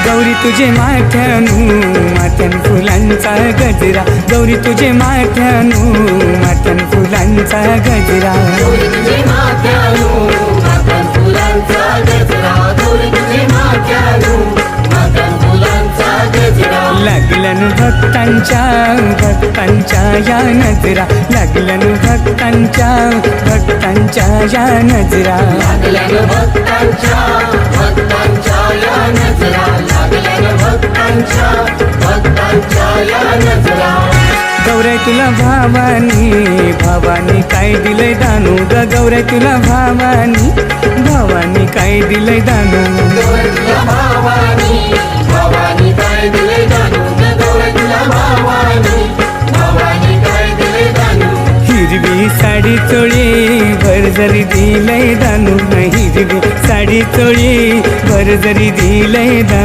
गौरी तुझे माथ्यानू माथ्यान फुलांचा गजरा, गौरी तुझे माथ्यानू माथ्यान फुलांचा गजरा, गौरी तुझे माथ्यानू माथ्यान फुलांचा गजरा, गौरी तुझे माथ्यानू माथ्यान फुलांचा गजरा. लागल्यानु भक्तांच्या भक्तांच्या या नजरा, लागल्यानु भक्तांच्या भक्तांच्या या नजरा, लागल्यानु भक्तांच्या भक्तांच्या या नजरा, लागल्यानु भक्तांच्या भक्तांच्या या नजरा. गौरे तुला भावानी भावानी काय दिलंय दानू ग, गौरे तुला भावानी भावानी काय दिलंय दानू, गौरी तुला भावानी भावानी काय दिले दानू, गौरी तुला भावानी भावानी काय दिले दानू. हिरवी साडी चोळी भर जरी दिलंय दानू, हिरवी साडी चोळी भर जरी दिलंय दानू.